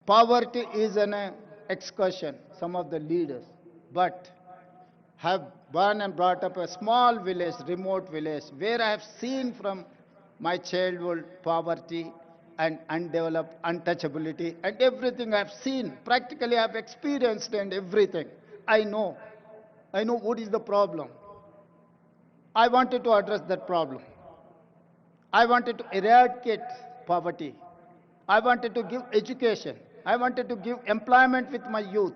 poverty is an excursion, some of the leaders, but have born and brought up a small village, remote village, where I have seen from my childhood poverty and undeveloped untouchability and everything I have seen. Practically, I have experienced and everything. I know. I know what is the problem. I wanted to address that problem. I wanted to eradicate poverty. I wanted to give education. I wanted to give employment with my youth.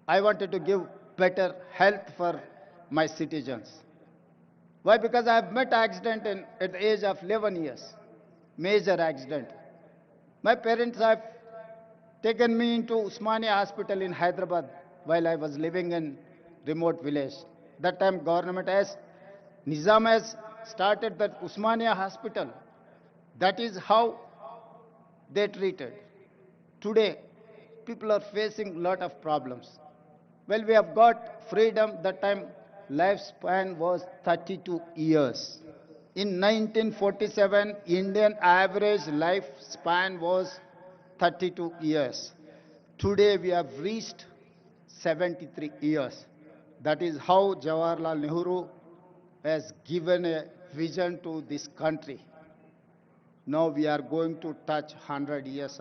I wanted to give better health for my citizens. Why? Because I have met accident at the age of 11 years, major accident. My parents have taken me into Usmania Hospital in Hyderabad while I was living in remote village. That time government has, Nizam has started that Usmania Hospital. That is how they treated. Today, people are facing a lot of problems. Well, we have got freedom. That time, lifespan was 32 years. In 1947, Indian average lifespan was 32 years. Today, we have reached 73 years. That is how Jawaharlal Nehru has given a vision to this country. Now we are going to touch 100 years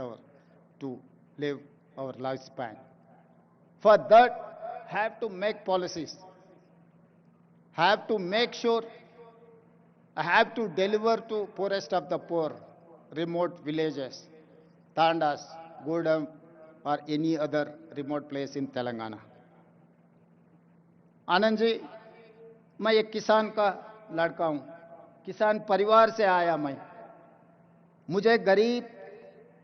to live our lifespan. For that, have to make policies, have to make sure, have to deliver to poorest of the poor, remote villages, Tandas, Gudam, or any other remote place in Telangana. Anand ji, मैं एक किसान का लड़का हूं, किसान परिवार से आया मैं। मुझे गरीब,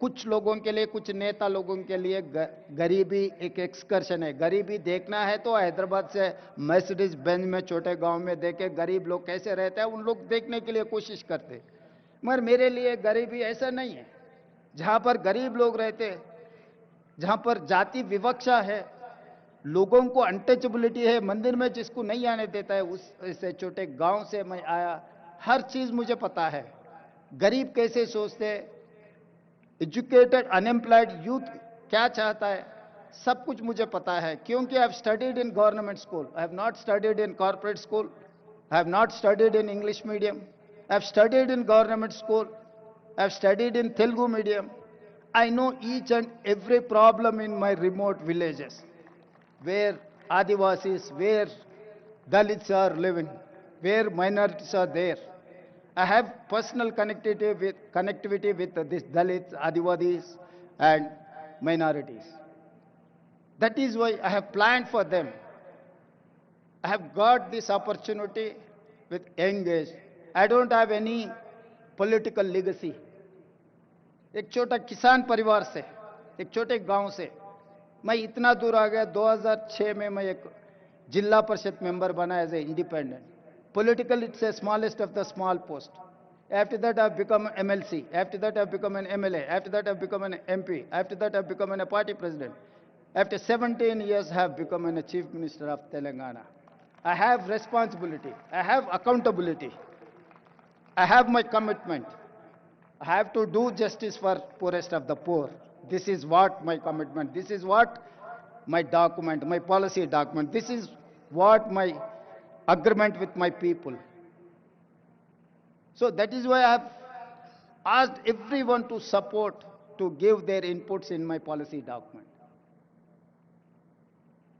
कुछ लोगों के लिए, कुछ नेता लोगों के लिए गरीबी एक एक्सकर्शन है। गरीबी देखना है तो हैदराबाद से मर्सिडीज बेंज में छोटे गांव में देखे गरीब लोग कैसे रहते हैं, उन लोग देखने के लिए कोशिश करते। मगर मेरे लिए गरीबी ऐसा नहीं है। जहां पर गरीब लोग रहते, जहां पर जाति विवक्षा है, लोगों को अनटचेबिलिटी है, मंदिर में जिसको नहीं आने देता है, उस ऐसे छोटे गांव से मैं आया। हर चीज मुझे पता है, गरीब कैसे सोचते, एजुकेटेड अनएम्प्लॉयड यूथ क्या चाहता है, सब कुछ मुझे पता है। क्योंकि I have studied in government school, I have not studied in corporate school, I have not studied in English medium, I have studied in government school, I have studied in Telugu medium. I know each and every problem in my remote villages, where Adivasis, where Dalits are living, where minorities are there. I have personal connectivity with these Dalits, Adivasis, and minorities. That is why I have planned for them. I have got this opportunity with young age. I don't have any political legacy. एक छोटा किसान परिवार से, एक छोटे गांव से मैं इतना दूर आ गया। 2006 में मैं एक जिला परिषद मेंबर बना as a independent. Politically, it's the smallest of the small post. After that, I've become an MLC. After that, I've become an MLA. After that, I've become an MP. After that, I've become a party president. After 17 years, I have become a chief minister of Telangana. I have responsibility. I have accountability. I have my commitment. I have to do justice for poorest of the poor. This is what my commitment, this is what my document, my policy document, this is what my agreement with my people. So that is why I have asked everyone to support, to give their inputs in my policy document.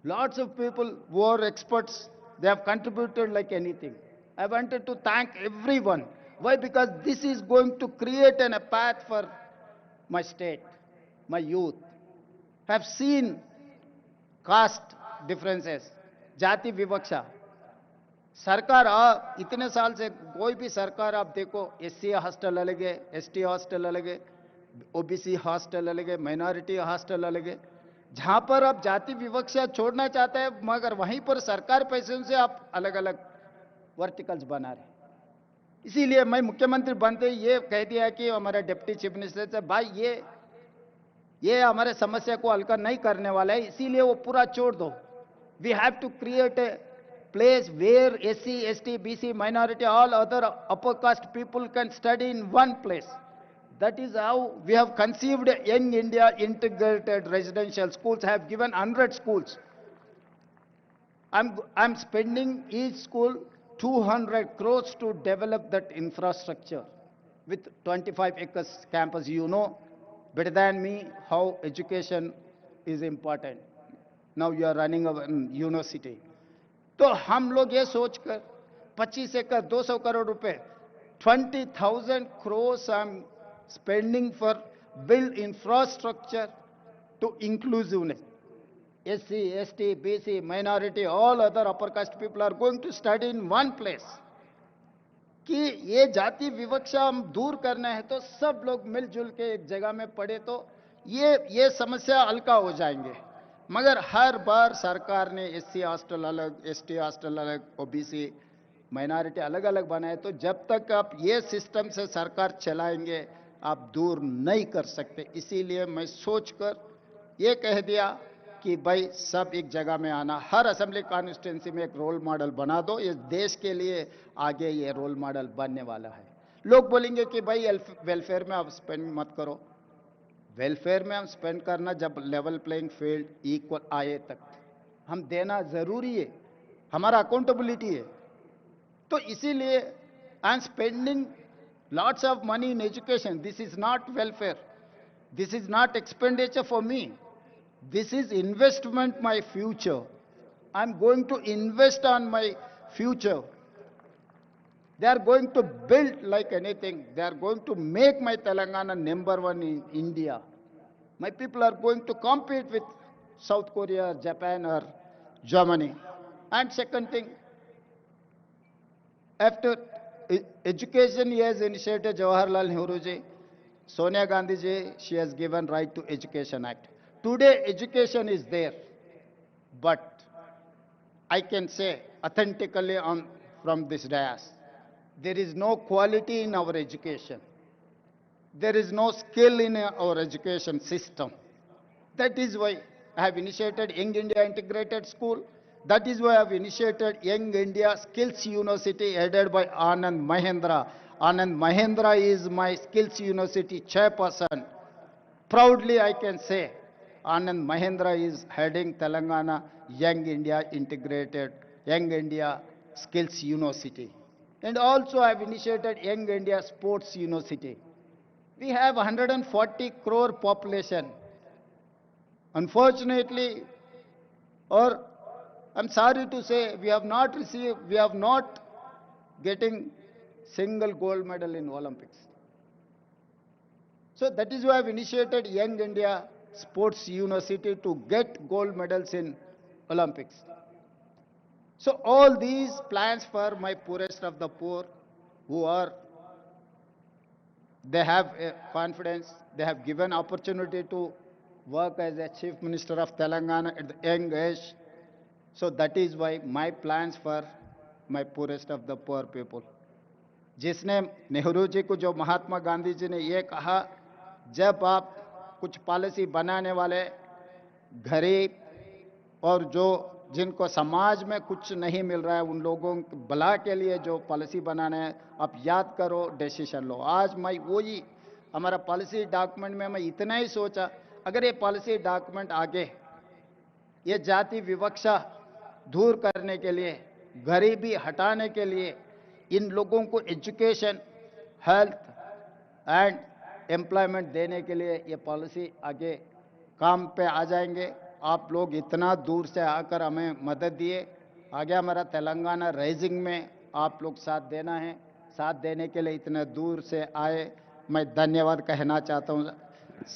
Lots of people who are experts, they have contributed like anything. I wanted to thank everyone. Why? Because this is going to create a path for my state, my youth. I have seen caste differences, जाति विवक्षा। सरकार इतने साल से कोई भी सरकार आप देखो, SC हॉस्टल अलग है, ST हॉस्टल अलग है, OBC हॉस्टल अलग है, माइनॉरिटी हॉस्टल अलग है। जहां पर आप जाति विवक्षा छोड़ना चाहते हैं, मगर वहीं पर सरकार पैसे से आप अलग अलग वर्टिकल्स बना रहे। इसीलिए मैं मुख्यमंत्री बनते ये कह दिया कि हमारे डिप्टी चीफ मिनिस्टर से, भाई ये हमारे समस्या को हल नहीं करने वाला है, इसीलिए वो पूरा छोड़ दो। We have to create a place where SC, ST, BC, minority, all other upper caste people can study in one place. That is how we have conceived Young India integrated residential schools. Have given 100 schools. I'm spending each school 200 crores to develop that infrastructure with 25 acres campus. You know better than me how education is important. Now you are running a university. तो हम लोग ये सोचकर 25 एकड़ 200 करोड़ रुपए 20,000 crores I'm spending for build infrastructure to inclusiveness. SC, ST, BC, minority, all other upper caste people are going to study in one place. कि ये जाति विवक्षा हम दूर करना है तो सब लोग मिलजुल के एक जगह में पढ़े तो ये समस्या हल्का हो जाएंगे. मगर हर बार सरकार ने SC हॉस्टल अलग, ST हॉस्टल अलग, OBC माइनॉरिटी अलग अलग बनाए. तो जब तक आप ये सिस्टम से सरकार चलाएंगे आप दूर नहीं कर सकते. इसीलिए मैं सोचकर ये कह दिया कि भाई सब एक जगह में आना, हर असेंबली कॉन्स्टिट्यूंसी में एक रोल मॉडल बना दो. इस देश के लिए आगे ये रोल मॉडल बनने वाला है. लोग बोलेंगे कि भाई वेलफेयर में आप स्पेंड मत करो. वेलफेयर में हम स्पेंड करना जब लेवल प्लेइंग फील्ड इक्वल आए तक हम देना जरूरी है, हमारा अकाउंटेबिलिटी है. तो इसीलिए I am spending lots of money in education. This is not welfare, this is not expenditure for me. This is investment my future. I'm going to invest on my future. They are going to build like anything. They are going to make my Telangana #1 in India. My people are going to compete with South Korea, Japan or Germany. And second thing, after education he has initiated Jawaharlal Nehru ji, Sonia Gandhi ji, she has given Right to Education Act. Today education is there, but I can say authentically from this dais, there is no quality in our education. There is no skill in our education system. That is why I have initiated Young India Integrated School. That is why I have initiated Young India Skills University headed by Anand Mahendra. Anand Mahendra is my Skills University chairperson. Proudly I can say Anand Mahendra is heading Telangana Young India Integrated, Young India Skills University. And also I have initiated Young India Sports University. We have 140 crore population. Unfortunately, or I'm sorry to say, we have not getting single gold medal in Olympics. So that is why I've initiated Young India Sports University to get gold medals in Olympics. So all these plans for my poorest of the poor they have confidence, they have given opportunity to work as a Chief Minister of Telangana at the young age. So that is why my plans for my poorest of the poor people. जिसने नेहरू जी को, जो महात्मा गांधी जी ने ये कहा, जब आप कुछ policy बनाने वाले गरीब और जो जिनको समाज में कुछ नहीं मिल रहा है उन लोगों के भला के लिए जो पॉलिसी बनाना है, आप याद करो, डिसीजन लो. आज मैं वही हमारा पॉलिसी डॉक्यूमेंट में मैं इतना ही सोचा, अगर ये पॉलिसी डॉक्यूमेंट आगे ये जाति विवक्षा दूर करने के लिए, गरीबी हटाने के लिए, इन लोगों को एजुकेशन, हेल्थ एंड एम्प्लॉयमेंट देने के लिए ये पॉलिसी आगे काम पे आ जाएंगे. आप लोग इतना दूर से आकर हमें मदद दिए, आगे हमारा तेलंगाना राइजिंग में आप लोग साथ देना है. साथ देने के लिए इतने दूर से आए, मैं धन्यवाद कहना चाहता हूँ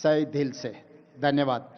सही दिल से. धन्यवाद.